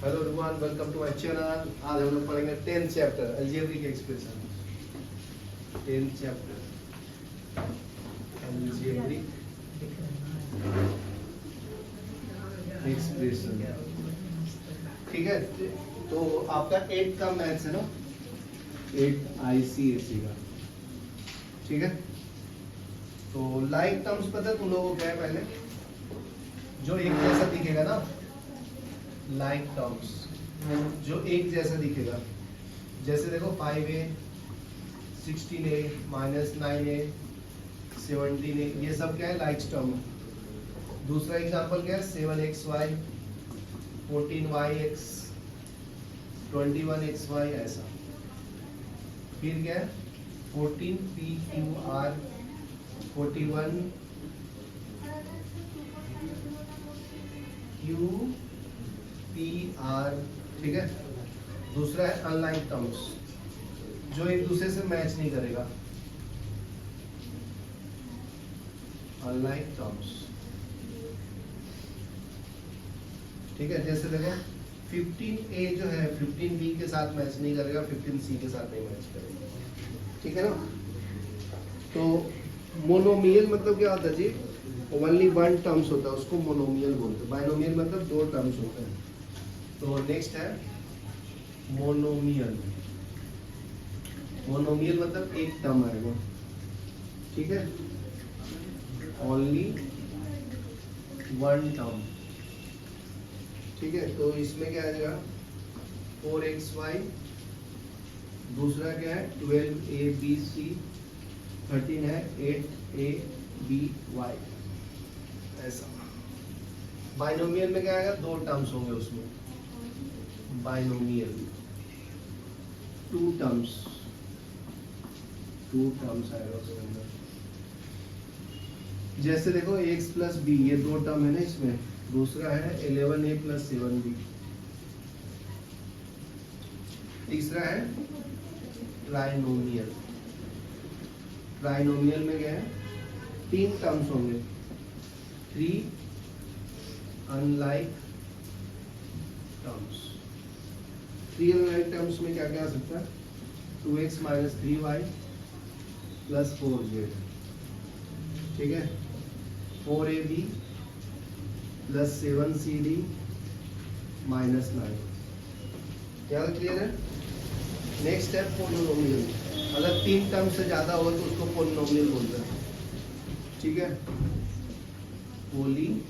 Hello everyone, welcome to my channel. आज हम लोग पढ़ेंगे 10th chapter algebraic expression. 10th chapter algebraic expression. ठीक है, तो आपका 8 का मैथ्स है ना, 8 ICSE का। ठीक है, तो लाइक टर्म्स पता है तुम लोगों को क्या है? पहले जो एक जैसा दिखेगा ना, लाइक टर्म्स जो एक जैसा दिखेगा, जैसे देखो 5a 16a -9a 17a, ये सब क्या है? Like term. दूसरा एग्जांपल क्या है? 7xy 14yx 21xy ऐसा। फिर क्या है? 14pqr 41 QPR। ठीक है, दूसरा है अनलाइक टर्म्स, जो एक दूसरे से मैच नहीं करेगा। अनलाइक टर्म्स, ठीक है, जैसे देखो 15a जो है 15b के साथ मैच नहीं करेगा, 15c के साथ नहीं मैच करेगा। ठीक है ना? तो मोनोमियल मतलब क्या होता है जी? ओनली वन टर्म्स होता है, उसको मोनोमियल बोलते हैं। बाइनोमियल मतलब दो टर्म्स होते हैं। तो नेक्स्ट है मोनोमियल। मोनोमियल मतलब एक टर्म आएगा। ठीक है, ओनली वन टर्म। ठीक है, तो इसमें क्या आएगा? 4xy, दूसरा क्या है? 12abc, 13 है 8aby ऐसा। बाइनोमियल में क्या आएगा? दो टर्म्स होंगे उसमें। बाइनोमियल टू टर्म्स आएगा उसके अंदर। जैसे देखो x प्लस बी, ये दो टर्म है ना इसमें। दूसरा है 11a प्लस 7b। तीसरा है ट्राइनोमियल। ट्राइनोमियल में क्या है? तीन टर्म्स होंगे, 3 अनलाइक टर्म्स। 3 अनलाइक टर्म्स में क्या क्या आ सकता है? 2x - 3y + 4z। ठीक है, 4ab + 7cd - 9। क्या क्लियर है? नेक्स्ट है पोलिनोमियल। अगर तीन टर्म से ज्यादा हो तो उसको पोलिनोमियल बोलते हैं। ठीक है, polynomial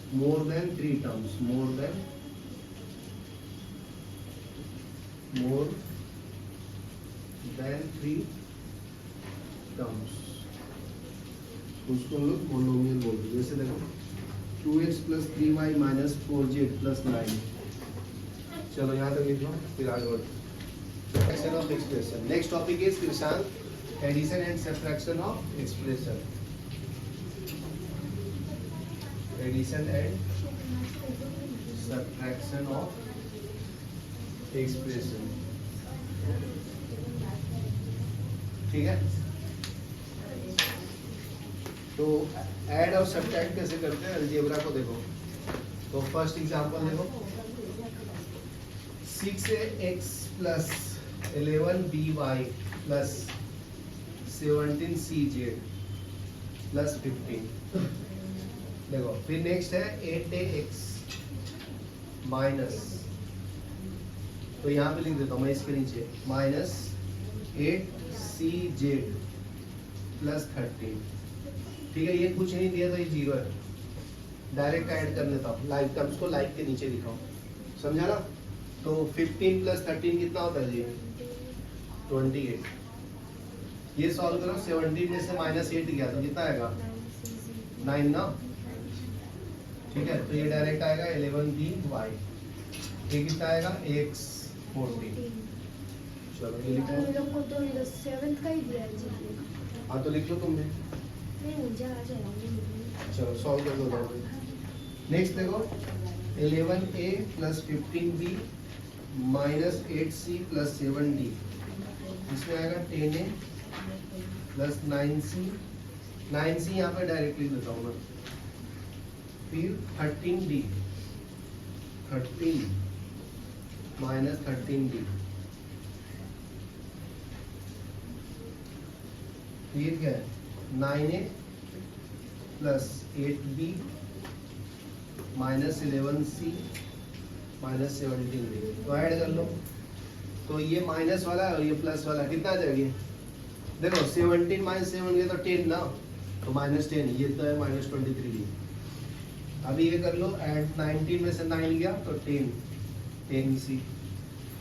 more than 3 terms, more than three terms, उसको हम लोग मोनोमियल बोलते हैं। जैसे देखो 2x + 3y - 4z + 9। चलो यहाँ तक लिख लो, फिर आगे बढ़ो। Subtraction of expression. Next topic is Krishan, addition and subtraction of expression. Addition and subtraction of expression. ठीक है, तो ऐड और सब्ट्रैक्ट कैसे करते हैं अलजेब्रा को देखो। तो फर्स्ट एग्जांपल देखो, 6x + 11by + 17cz + 15। देखो फिर नेक्स्ट है 8ax माइनस, तो यहाँ पे लिख देता हूँ मैं इसके नीचे, -8cz + 13। ठीक है, ये कुछ नहीं दिया तो ये 0 है, डायरेक्ट ऐड कर लेता हूँ। लाइक टर्म्स को लाइक के नीचे लिखाऊँ, समझा ना? तो 15 + 13 कितना होता है जी? 28। ये सॉल्व करो, 17 में से -8 गया तो कितना आएगा? 9 ना। ठीक है, तो ये डायरेक्ट आएगा 11by। ये कितना आएगा? x 14। चलो ये लिखो। लोग को तो 7th का ही दिया है जी। हाँ तो लिख लो तुमने। नहीं, मुझे आ जाएगा। चलो सॉल्व कर दो। नेक्स्ट देखो 11a + 15b - 8c + 7d, इसमें आएगा 10a + 9c। 9c यहाँ पे डायरेक्टली देता हूँ मैं, फिर 13D 13 माइनस 13D, फिर क्या है 9A plus 8B minus 11C minus 17D। तो ऐड कर लो, तो ये माइनस वाला और ये प्लस वाला कितना आ जाएगा? देखो 17 माइनस 7 ये तो 10 ना, तो माइनस 10, ये तो है माइनस 23D। अभी ये कर लो ऐड, 19 में से 9 गया तो 10 10C,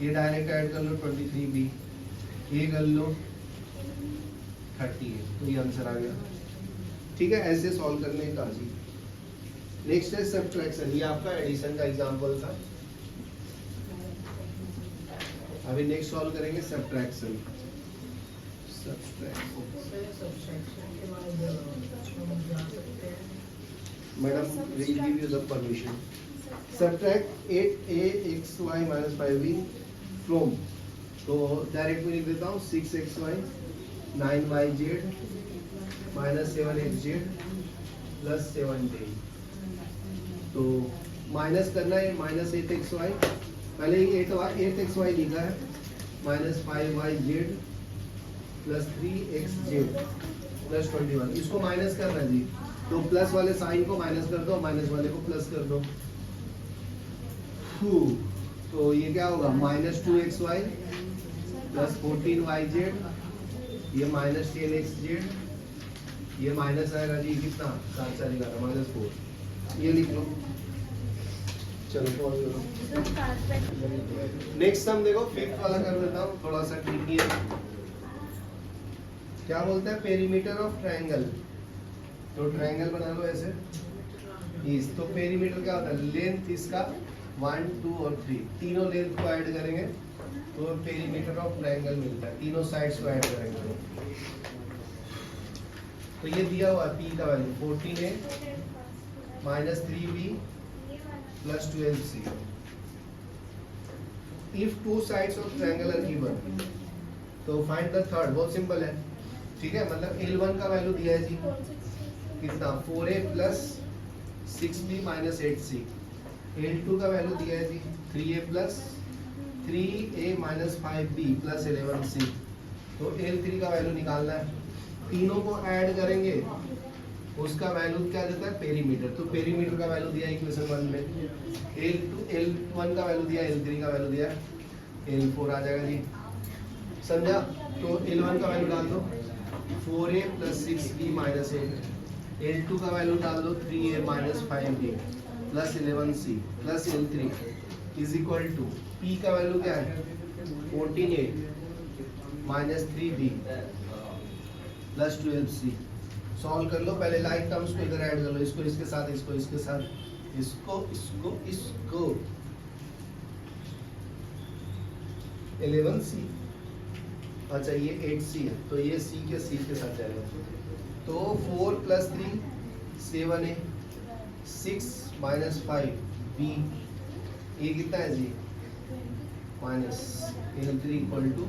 ये डायरेक्ट ऐड कर लो 23B, ये कर लो 38, तो ये आंसर आ गया। ठीक है, ऐसे सॉल्व करने का जी। नेक्स्ट है सब्ट्रैक्शन, ये आपका एडिशन का एग्जांपल था। अभी नेक्स्ट सॉल्व करेंगे subtraction. Madam will give you the permission. Subtract 8axy minus 5b from, तो डायरेक्ट में लिख देता हूँ 6xy 9yz minus 7xz plus 7d। तो माइनस करना है, माइनस 8xy, पहले ही 8xy लिखा है, minus 5yz plus 3xz plus 21, इसको माइनस करना है जी। तो प्लस वाले साइन को माइनस कर दो, माइनस वाले को प्लस कर दो। तो ये क्या होगा, माइनस 2xy प्लस 14yz, ये माइनस 10xz, ये माइनस आएगा जी कितना, 7 4 11 माइनस 4, ये लिख लो। चलो सॉल्व करो। नेक्स्ट सम देखो, फिफ्थ वाला कर देता हूँ, थोड़ा सा ट्रिकी है। क्या बोलता है, पेरीमीटर ऑफ ट्रायंगल। तो ट्रायंगल बना लो ऐसे, इस तो पेरीमीटर क्या होता है, लेंथ इसका 1 2 और 3, तीनों लेंथ को ऐड करेंगे तो पेरीमीटर ऑफ ट्रायंगल मिलता है, तीनों साइड्स को ऐड करेंगे। तो ये दिया हुआ P का value 14A minus 3B plus 12C। If two sides of triangle are given, तो फाइंड द थर्ड। बहुत सिंपल है, ठीक है, मतलब L1 का वैल्यू दिया है जी कितना, 4A plus 6B minus 8C। L2 का वैल्यू दिया है जी 3A plus 3A minus 5B plus 11C। तो L3 का वैल्यू निकालना है, तीनों को ऐड करेंगे, उसका वैल्यू क्या देता है, पेरीमीटर। तो पेरीमीटर का वैल्यू दिया इक्वेशन 1 में, L1 का वैल्यू दिया, L3 का वैल्यू दिया, L4 आ जाएगा जी, समझा। तो L1 का वैल्यू डाल दो 4A plus 6B minus 8, L2 का वैल्यू डाल दो 3A minus 5B plus 11C plus L3 is equal to P का वैल्यू क्या है, 14A minus 3B plus 12C। Solve कर लो, पहले लाइक टर्म्स को इधर ऐड कर लो, इसको इसके साथ, इसको इसके साथ, इसको इसको इसको 11C, अच्छा ये 8C है, तो ये C के साथ जाएगा। तो 4 प्लस 3 7A, 6 माइनस 5B, ये कितना है जी, minus L3 equal to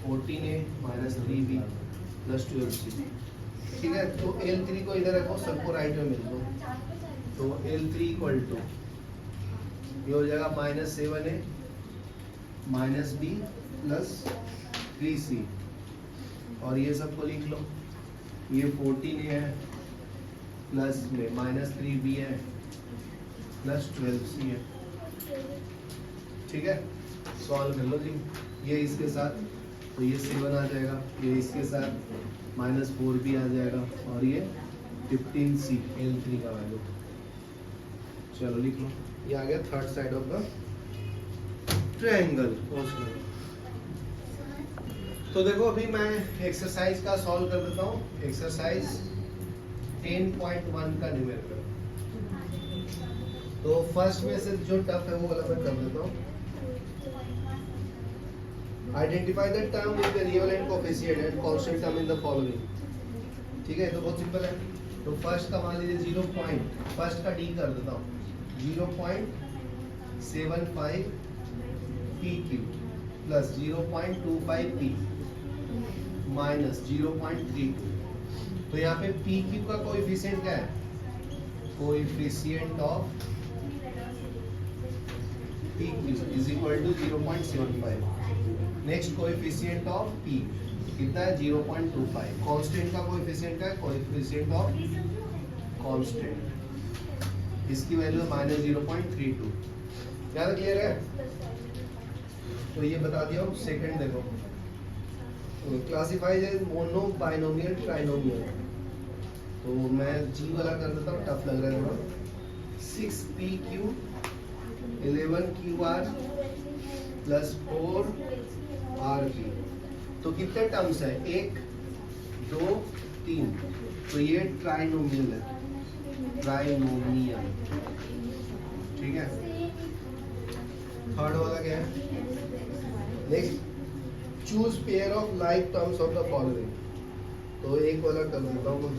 14A minus 3B plus 12C। ठीक है, तो L3 को इधर रखो, सबको राइट में मिल दो, तो L3 इक्वल टू ये हो जाएगा minus 7A minus B plus 3C, और ये सबको लिख लो, ये 14A है प्लस में माइनस 3B है प्लस 12C है। ठीक है, सॉल्व कर लो जी, ये इसके साथ, तो ये 7 आ जाएगा, ये इसके साथ माइनस 4B आ जाएगा, और ये 15C L3 का वैल्यू। चलो लिख लो, ये आ गया third side of the triangle. तो देखो अभी मैं एक्सरसाइज का सॉल्व कर देता हूँ, एक्सरसाइज 10.1 का न्यूमेरिकल। तो फर्स्ट में से जो टफ है वो वाला मैं कर देता हूँ। Identify the term with the real and coefficient and constant term in the following. ठीक है, तो बहुत सिंपल है। तो फर्स्ट का मान लीजिए 0. फर्स्ट का डी कर देता हूँ, 0.75 PQ प्लस 0.25 P माइनस 0.32। तो यहाँ पे PQ का कोएफिशिएंट क्या है, coefficient of P Q is equal to 0.75। Next coefficient of P कितना है 0.25। कांस्टेंट का कोएफिशिएंट है कोएफिशिएंट ऑफ कांस्टेंट, इसकी वैल्यू है -0.32। क्या क्लियर है? तो ये बता दिया। सेकंड देखो, classifies as mono binomial trinomial. तो मैं जी वाला कर देता हूँ, टफ लग रहा है थोड़ा। 6pq 11qr plus 4rp। तो कितने टर्म्स है? 1 2 3। तो ये ट्राइनोमियल है, ट्राइनोमियल। ठीक है। थर्ड वाला क्या है? Next, choose pair of like terms of the following. तो एक वाला कर देता हूँ।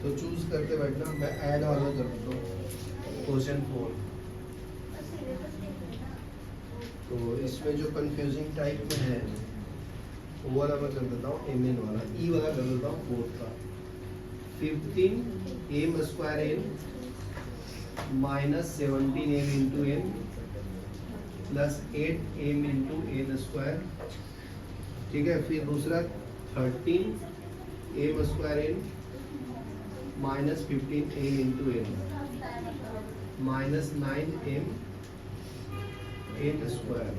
तो चूज करते बैठना, मैं ऐड वाला कर देता हूँ। क्वेश्चन 4। तो इसमें जो कंफ्यूजिंग टाइप में है वो वाला मैं कर देता हूँ, mn वाला। ई वाला कर देता हूँ 4 का। 15m square n minus 17m into n plus 8m into n square. ठीक है। फिर दूसरा 13m square n minus 15m into n minus 9m n square.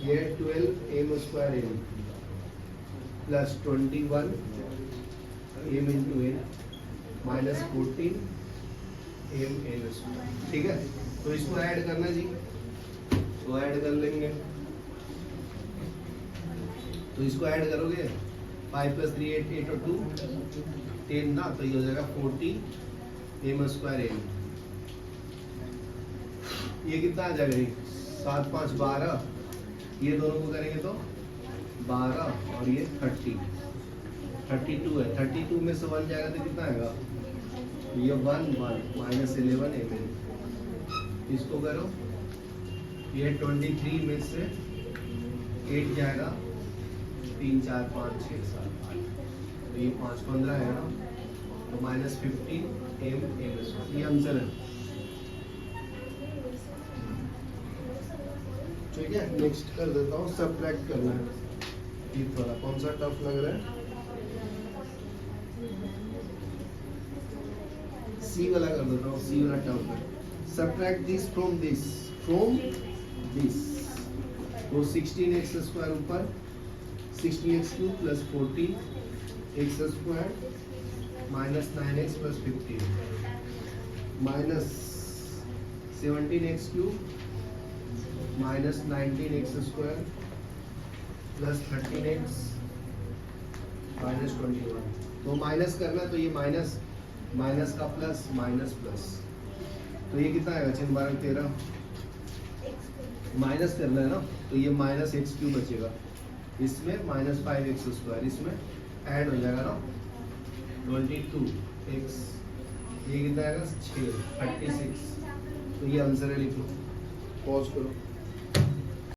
ये 12m square n plus 21m into n minus 14m n square. ठीक है। तो इसको add करना जी, तो ऐड कर लेंगे। तो इसको ऐड करोगे 5 + 3 8 और 2 10 ना, तो ये हो जाएगा 40m स्क्वायर n। ये कितना आ जाएगा? 7 5 12। ये दोनों को करेंगे तो 12 और ये 30 32 है। 32 में से 1 जाएगा तो कितना आएगा? ये 1 1 माइनस 11 mn। इसको करो, ये 23 में से 8 जाएगा 3 4 5 6 7 8। तो ये 5 15 है ना, तो माइनस 15m ये आंसर है। ठीक है। नेक्स्ट कर देता हूँ, सबट्रैक्ट करना है। ये थोड़ा कौन सा टफ लग रहा है? सी वाला कर देता हूँ, सी वाला टफ है। Subtract this from this, from this. तो 16x स्क्वायर ऊपर 16x cube plus 14x square minus 9x plus 15 minus 17x cube minus 19x square plus 13x minus 21। तो माइनस करना, तो ये माइनस माइनस का प्लस माइनस प्लस। तो ये कितना आएगा? 6 12 13। माइनस करना है ना, तो ये माइनस एक्स क्यूब बचेगा। इसमें माइनस 5x स्क्वायर, इसमें ऐड हो जाएगा ना 22x। ये कितना आएगा? 6 36। तो ये आंसर है, लिखो। पॉज करो।